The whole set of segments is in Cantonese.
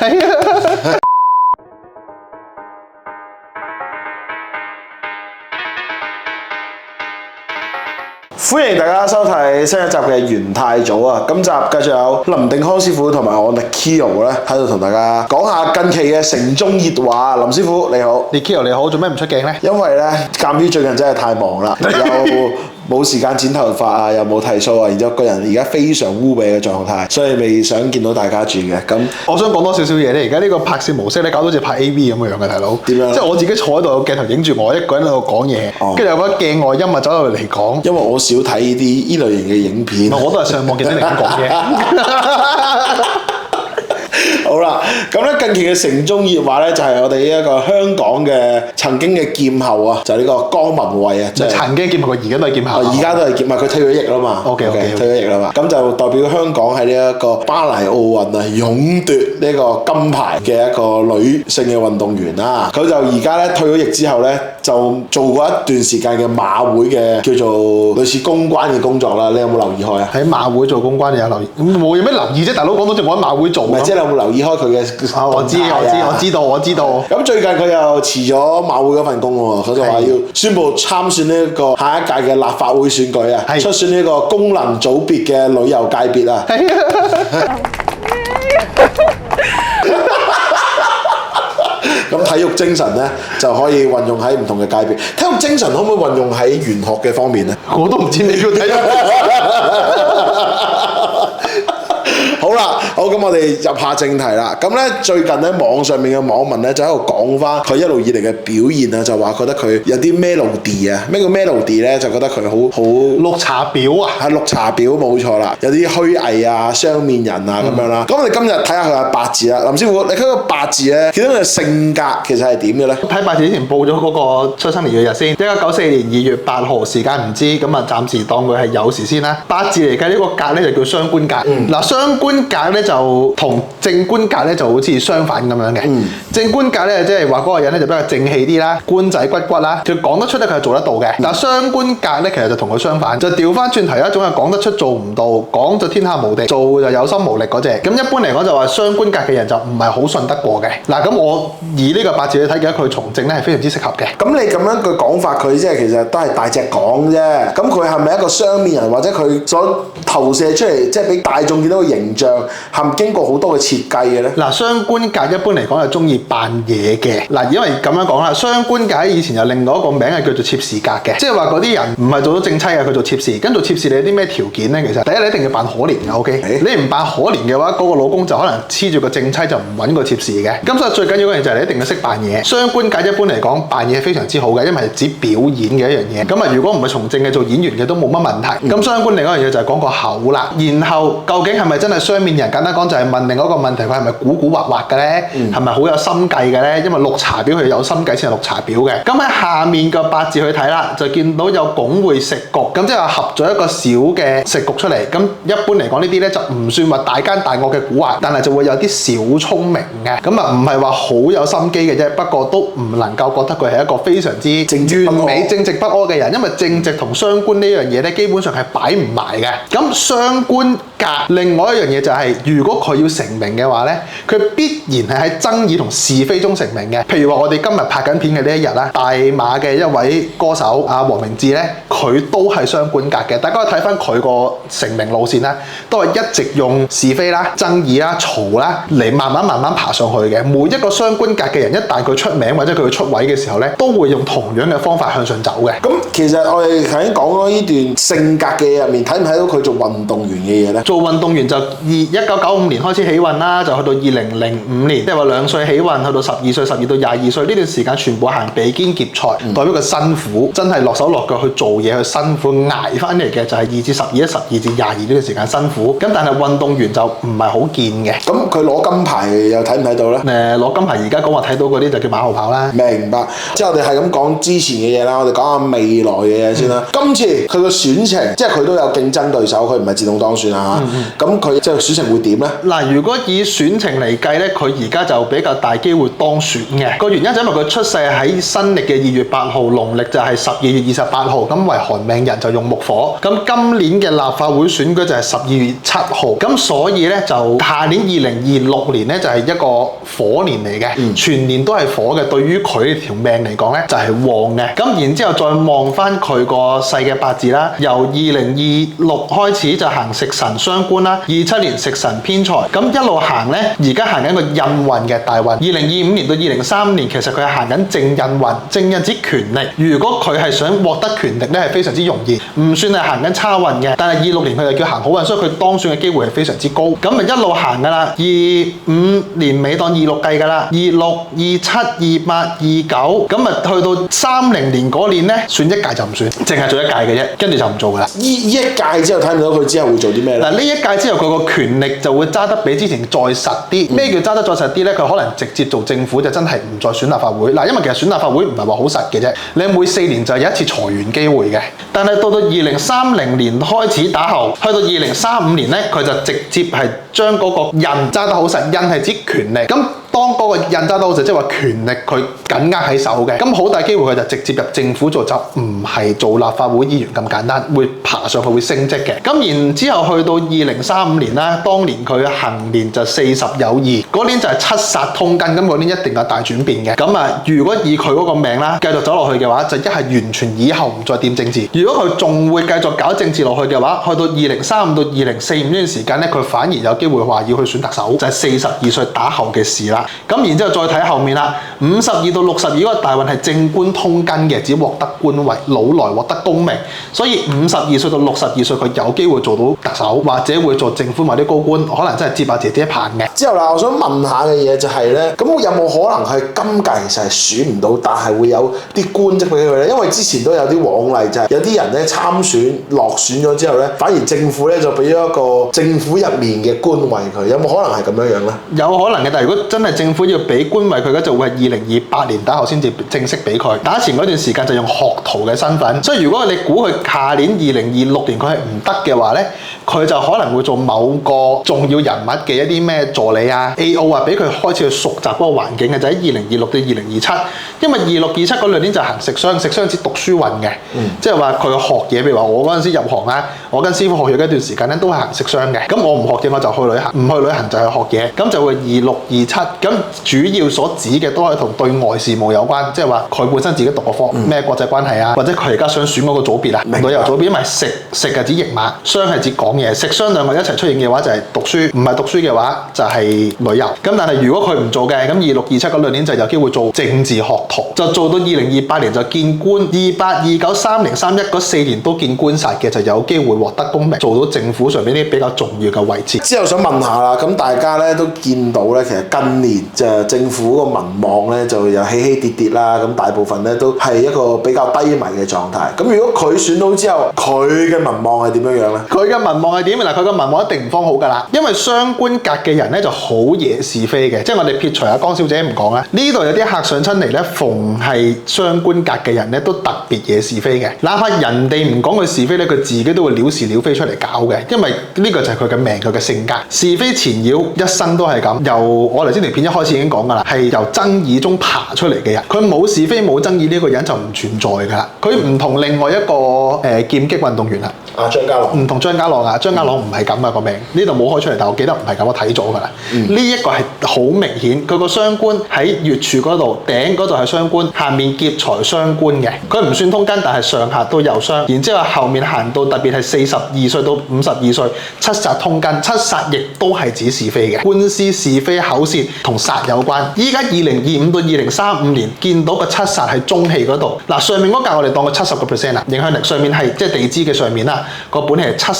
歡迎大家收睇新一集嘅元太組啊！今集繼續有林定康師傅同埋我 Nikhil 咧喺度同大家講下近期嘅城中熱話。林師傅你好，Nikhil你好，做咩唔出鏡咧？因為咧，鑑於最近真係太忙啦，又冇時間剪頭髮啊，又冇剃鬚啊，然之後個人而家非常烏比嘅狀態，所以未想見到大家住嘅。咁我想講多少少嘢咧，而家呢個拍攝模式咧，搞到好似拍 AV 咁嘅樣嘅，大佬。點樣？即係我自己坐喺度，有鏡頭影住我一個人喺度講嘢，跟住有個鏡外音啊走入嚟講。因為我少睇呢類型嘅影片。我都係上網見到你咁講嘅。好啦，咁咧近期嘅城中熱話咧，就係我哋呢一個香港嘅曾經嘅劍后啊，就係呢個江文慧啊，即係曾經劍后，佢而家都係劍后。而家都係劍后，佢退咗役啦嘛。OK，退咗役啦嘛。咁就代表香港喺呢一個巴黎奧運啊，勇奪呢個金牌嘅一個女性嘅運動員啦。佢就而家咧退咗役之後咧，就做過一段時間嘅馬會嘅叫做類似公關嘅工作啦。你有冇留意開啊？喺馬會做公關，你有留意？冇有咩留意啫？大佬講到似我喺馬會做。唔係，即係你有冇留意開佢嘅？我知道。咁最近佢又辭咗馬會嗰份工喎，佢就話要宣布參選呢一個下一屆嘅立法會選舉啊，出選呢個功能組別嘅旅遊界別啊。咁體育精神咧就可以運用喺唔同嘅界別。體育精神可唔可以運用喺玄學嘅方面咧？我都唔知你要睇。好啦，咁我哋入下正題啦。咁咧最近咧網上面嘅網民咧就喺度講翻佢一路以嚟嘅表現啊，就話覺得佢有啲 melody 啊，咩叫 melody 咧？就覺得佢好綠茶婊啊，係綠茶婊冇錯啦，有啲虛偽啊、雙面人啊咁樣啦。咁我哋今日睇下佢嘅八字啦，林師傅，你睇個八字咧，見到佢嘅性格其實係點嘅咧？睇八字之前報咗嗰個出生年月日先，1994年2月8號，時間唔知，咁啊暫時當佢係有時先啦。八字嚟計呢個格咧就叫雙官格，嗱雙官格咧就同正官格咧就好似相反咁樣嘅。正官格咧即係話嗰個人咧就比較正氣啲啦，官仔骨骨啦，佢講得出咧佢係做得到嘅。嗱雙官格咧其實就同佢相反，就調翻轉頭有一種係講得出做唔到，講就天下無敵，做就有心無力嗰隻。咁一般嚟講就話雙官格嘅人就唔係好信得過嘅。嗱咁我以呢個八字去睇嘅，佢從政咧係非常之適合嘅。咁你咁樣嘅講法，佢即係其實都係大隻講啫。咁佢係咪一個雙面人，或者佢所投射出嚟，即係俾大眾見到嘅形象，係咪經過好多嘅設計嘅咧？嗱，雙官格一般嚟講係中意扮嘢嘅。嗱，因為咁樣講啦，雙官格以前有另外一個名係叫做妾侍格嘅，即係話嗰啲人唔係做到正妻嘅，佢做妾侍。跟住妾侍你有啲咩條件咧？其實第一你一定要扮可憐嘅，OK？你唔扮可憐嘅話，嗰個老公就可能黐住個正妻就唔揾個妾侍嘅。咁所以最緊要嗰樣就係你一定要識扮嘢。雙官格一般嚟講扮嘢非常之好嘅，因為係指表演嘅一樣嘢。咁啊，如果唔係從政嘅做演員嘅都冇乜問題。咁雙官另一樣嘢就係講個口啦。然後究竟係咪真係雙面人？簡單講就係問另外一個問題，佢係咪古古惑惑嘅咧？係咪好有心計嘅咧？因為綠茶婊佢有心計先係綠茶婊嘅。咁喺下面個八字去睇啦，就見到有拱會食局，咁即係話合咗一個小嘅食局出嚟。咁一般嚟講呢啲咧就唔算話大奸大惡嘅蠱惑，但係就會有啲小聰明嘅。咁啊唔係話好有心機嘅啫，不過都唔能夠覺得佢係一個非常之完美正直不阿嘅人，因為正直同雙官呢樣嘢咧基本上係擺唔埋嘅。咁雙官格另外一樣嘢就係，如果佢要成名嘅話咧，佢必然係喺爭議同是非中成名嘅。譬如話我哋今日拍緊片嘅呢一日啦，大馬嘅一位歌手阿黃明志咧，佢都係雙官格嘅。大家可以睇翻佢個成名路線啦，都係一直用是非啦、爭議啦、嘈啦嚟慢慢爬上去嘅。每一個雙官格嘅人，一旦佢出名或者佢出位嘅時候咧，都會用同樣嘅方法向上走嘅。咁其實我哋頭先講咗呢段性格嘅嘢入面，睇唔睇到佢做運動員嘅嘢咧？做運動員就1995年開始起運啦，就去到2005年，即係話2歲起運，去到12歲、12到22歲呢段時間全部行比肩劫財，代表佢辛苦，真係落手落腳去做嘢，去辛苦捱翻嚟嘅就係2至12、12至22呢段時間辛苦。咁但係運動員就唔係好見嘅。咁佢攞金牌又睇唔睇到咧？攞金牌而家講話睇到嗰啲就叫馬後炮啦。明白。即係我哋係咁講之前嘅嘢啦，我哋講下未來嘅嘢先啦。今次佢個選情，即係佢都有競爭對手，佢唔係自動當選啊。咁佢即係選情會點呢？嗱，如果以選情嚟計咧，佢而家就比較大機會當選嘅。個原因就因為佢出世喺新歷嘅2月8號，農曆就係12月28號，咁為寒命人就用木火。咁今年嘅立法會選舉就係12月7號，咁所以咧就下年2026年咧就係一個火年嚟嘅，全年都係火嘅。對於佢條命嚟講咧就係旺嘅。咁然之後再望翻佢個細嘅八字啦，由2026開始就行食神傷官啦，27年食神偏財，咁一路行咧，而家行緊個印運嘅大運。2025年到2035年，其實佢係行緊正印運，正印指權力。如果佢係想獲得權力咧，係非常之容易，唔算係行緊差運嘅。但係26年佢就叫行好運，所以佢當選嘅機會係非常之高。咁咪一路行噶啦，25年尾當26計噶啦，26、27、28、29，咁咪去到30年嗰年咧，選一屆就唔算，淨係做一屆嘅啫，跟住就唔做噶啦。呢一屆之後睇唔到佢之後會做啲咩咧？嗱，呢一屆之後佢個權力就會揸得比之前再實啲。咩叫揸得再實啲咧？佢可能直接做政府就真係唔再選立法會。嗱，因為其實選立法會唔係話好實嘅啫，你每4年就有一次裁員機會嘅。但係到2030年開始打後，去到2035年咧，佢就直接係將嗰個印揸得好實，印係指權力。咁當嗰個印揸得好實，即係話權力佢緊握喺手嘅，咁好大機會佢就直接入政府做，就唔係做立法會議員咁簡單，會爬上去會升職嘅。咁然之後去到2035年啦，當年佢行年就40有2，嗰年就係七煞通根，咁嗰年一定有大轉變嘅。咁啊，如果以佢嗰個命啦，繼續走落去嘅話，就一係完全以後唔再掂政治。如果佢仲會繼續搞政治落去嘅話，去到2035到2045呢段時間咧，佢反而有機會話要去選特首，就係42歲打後嘅事啦。咁然之後再睇後面啦，52到62嗰個大運係正官通根嘅，只獲得官位，老來獲得功名，所以52歲到62歲佢有機會做到特首，或者會做政府某啲高官，可能真係接下姐姐棒嘅。之後啦，我想問下嘅嘢就係咧，咁有冇可能係今屆其實係選唔到，但係會有啲官職俾佢咧？因為之前都有啲往例，就係有啲人咧參選落選咗之後咧，反而政府咧就俾咗一個政府入面嘅官位佢，有冇可能係咁樣樣咧？有可能嘅，但係如果真係政府要俾官位佢咧，就會係2028年打後先至正式俾佢。打前嗰段時間就用學徒嘅身份，所以如果你估佢下年2026年佢係唔得嘅話咧，佢就可能會做某個重要人物嘅一啲咩助理啊、AO 啊，俾佢開始去熟習嗰個環境嘅，就喺2026到2027。因為26、27嗰兩年就行食傷，食傷指讀書運嘅，即係話佢學嘢，譬如話我嗰陣時入行啦，我跟師傅學嘢嗰段時間咧都係行食傷嘅。咁我唔學嘢我就去旅行，唔去旅行就去學嘢，咁就會26、27。咁主要所指嘅都係同對外事務有關，即係話佢本身自己讀個科咩國際關係啊，或者佢而家想選嗰個組別啊，旅遊組別，因為食係指驛馬，傷係指講嘢，食傷兩個一齊出現嘅話就係讀書，唔係讀書嘅話就係旅遊。咁但係如果佢唔做嘅，咁26、27嗰兩年就有機會做政治學徒，就做到2028年就見官，28、29、30、31嗰4年都見官煞嘅，就有機會獲得功名，做到政府上面啲比較重要嘅位置。之後想問下啦，咁大家咧都見到咧，其實近年就政府個民望咧就有起起跌跌啦，咁大部分咧都係一個比較低迷嘅狀態。咁如果佢選到之後，佢嘅民望係點樣樣咧？佢嘅民望係點？嗱，佢嘅民望一定唔方好㗎啦，因為雙官格嘅人咧就好惹是非嘅，即係我哋撇除阿江小姐唔講啦，呢度有啲客上親嚟咧，逢係雙官格嘅人咧都特別惹是非嘅，哪怕人哋唔講佢是非咧，佢自己都會撩是撩非出嚟搞嘅，因為呢個就係佢嘅命，佢嘅性格，是非纏繞一生都係咁。由我頭先條片一開始已經講㗎啦，係由爭議中爬出嚟嘅人，佢冇是非冇爭議呢個人就唔存在㗎啦。佢唔同另外一個劍擊運動員啦，張家朗唔同張家朗啊，張家朗唔係咁啊個命，呢度冇開出嚟，但我記得唔係咁，我睇咗㗎啦。呢一個係好明顯，佢個雙官喺月柱嗰度，頂嗰度係雙官，下面劫財雙官嘅，佢唔算通根，但係上下都有雙。然之後後面行到特別係42歲到52歲，七煞通根，七煞亦都係指是非嘅，官司是非口舌同煞有關。依家2025到2035年見到個七煞喺中氣嗰度，嗱上面嗰格我哋當佢70% 啦，影響力上面係即係地支嘅上面啦，個本氣係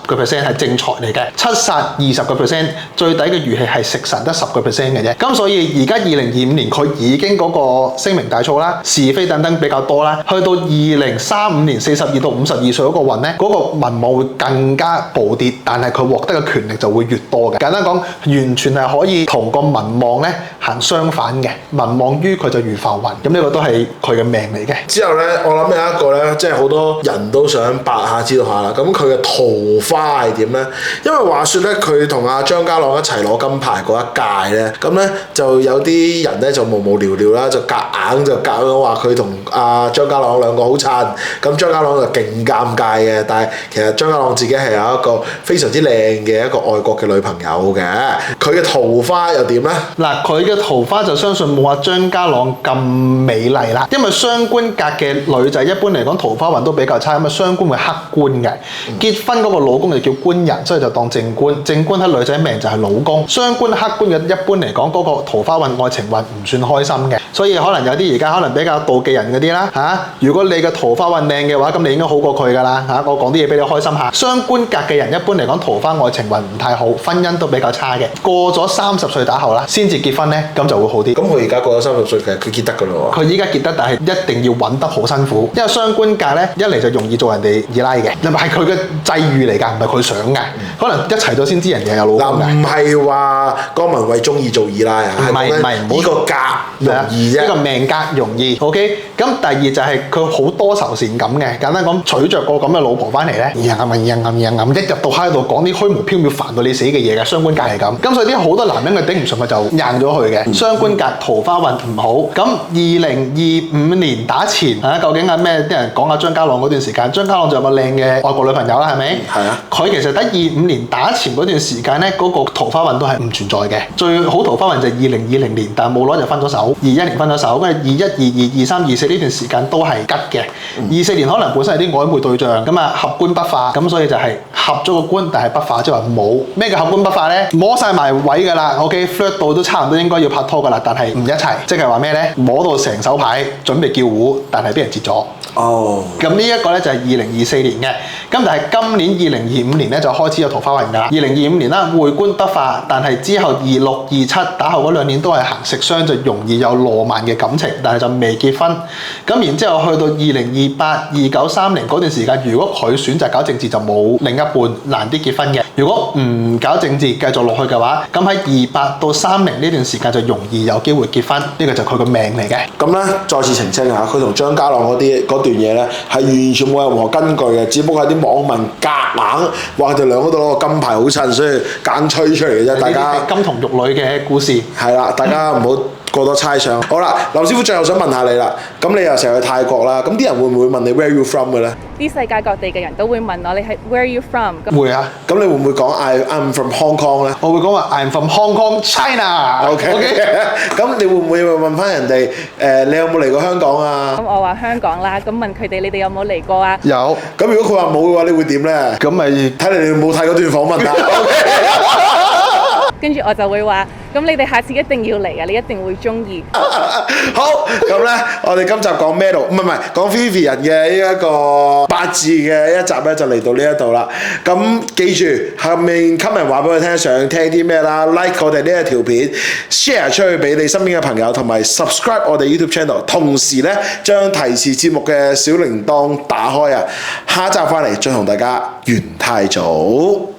70% 係正財嚟嘅，七煞20%，最底嘅餘氣係食神得10% 嘅啫。咁所以而家2025年佢已經嗰個聲名大噪啦，是非等等比較多啦，去到2035年42到52歲嗰個運咧，嗰個民望會更加暴跌，但係佢獲得嘅權力就會越多嘅。簡單講，完全係可以同個民望咧行相反嘅，民望於佢就如浮雲。咁呢個都係佢嘅命嚟嘅。之後咧，我諗有一個咧，即係好多人都想八下知道下下啦。咁佢嘅桃花係點咧？因為話說咧，佢同阿張家朗一齊攞金牌嗰一屆咧，咁咧就有啲人咧就無聊聊啦，就夾硬話佢同阿張家朗兩個好襯。咁張家朗就勁尷尬嘅，但係其實張家朗自己係有一個非常之靚嘅一個外國嘅女朋友嘅。佢嘅桃花又點咧？嗱，佢嘅桃花就相信冇阿張家朗咁美麗啦，因為雙官格嘅女仔一般嚟講桃花運都比較差，咁啊雙官會克官嘅，結婚嗰個老公就叫官人，所以就當正官。正官喺女仔命就係老公，雙官克官嘅一般嚟講嗰個桃花運愛情運唔算開心嘅，所以可能有啲而家可能比較妒忌人嗰啲啦嚇。如果你嘅桃花運靚嘅話，咁你應該好過佢㗎啦嚇。我講啲嘢俾你開心下。雙官格嘅人一般嚟講桃花愛情運唔太好，婚姻都比較差嘅。過咗30歲打後啦，先至結婚咧，咁就會好啲。咁佢而家過咗30歲，其實佢結得㗎咯喎。佢依家結得，但係一定要揾得好辛苦，因為雙官格咧一嚟就容易做人哋二奶嘅，唔係佢嘅際遇嚟㗎，唔係佢想嘅，可能一齊咗先知人哋有老公嘅。唔係話江文慧中意做二奶啊，唔係呢個格容易啫，呢個命格容易。OK， 咁第二就係佢好多愁善感嘅，簡單講娶着個咁嘅老婆翻嚟咧，一入到喺度講啲虛無縹緲煩到你死嘅嘢嘅，雙官格係咁。咁所以啲好多男人佢頂唔順，佢就硬咗佢嘅。雙官格桃花運唔好。咁2025年打前究竟係咩？啲人講下張家朗嗰段時間，張家朗就有個靚嘅外國女朋友啦，係咪？係啊。佢其實得25年打前嗰段時間咧，嗰個桃花運都係唔存在嘅。最好桃花運就係2020年，但係冇耐就分咗手。21年分咗手，跟住21、22、23、24呢段時間都係吉嘅。24年可能本身係啲曖昧對象，咁啊合官不化，咁所以就係合咗個官，但係不化，即係話冇。咩叫合官不化咧？摸晒埋位㗎啦 ，OK， flirt 到都差唔多應該要拍拖㗎啦，但係唔一齊，即係話咩咧？摸到成手牌，準備叫糊，但係俾人截咗。哦。咁呢一個咧就係2024年嘅，咁但係今年2025年咧就開始有桃花運㗎啦。2025年啦，會官不化，但係之後26、27打後嗰2年都係行食傷，就容易有浪漫嘅感情，但係就未結婚。咁然之後去到2028、29、30嗰段時間，如果佢選擇搞政治就冇另一半，難啲結婚嘅。如果唔搞政治繼續落去嘅話，咁喺28到30呢段時間就容易有機會結婚，呢個就佢個命嚟嘅。咁咧再次澄清下，佢同張家朗嗰段嘢咧係完全冇任何根據嘅，只不過係啲網民夾硬話佢哋兩個都攞個金牌好襯，所以硬吹出嚟嘅啫。大家金童玉女嘅故事係啦，大家唔好過多猜想。好啦，劉師傅最後想問下你啦，咁你又成日去泰國啦，咁啲人會唔會問你 Where you from 嘅咧？啲世界各地嘅人都會問我你係 Where you from？會啊。咁你會唔會講 I'm from Hong Kong 咧？我會講話 I'm from Hong Kong, China。OK。咁你會唔會問翻人哋你有冇嚟過香港啊？咁我話香港啦，咁問佢哋你哋有冇嚟過啊？有。咁如果佢話冇嘅話，你會點咧？咁咪睇嚟你冇睇嗰段訪問啦。跟住我就會話，咁你哋下次一定要嚟啊！你一定會中意。好，咁咧，我哋今集講咩度？唔係講 Vivian 嘅呢一個八字嘅一集咧，就嚟到呢一度啦。咁記住，後面 comment 話俾我聽，想聽啲咩啦 ，like 我哋呢一條片 ，share 出去俾你身邊嘅朋友，同埋 subscribe 我哋 YouTube channel， 同時咧將提示節目嘅小鈴鐺打開啊！下一集翻嚟再同大家元太早。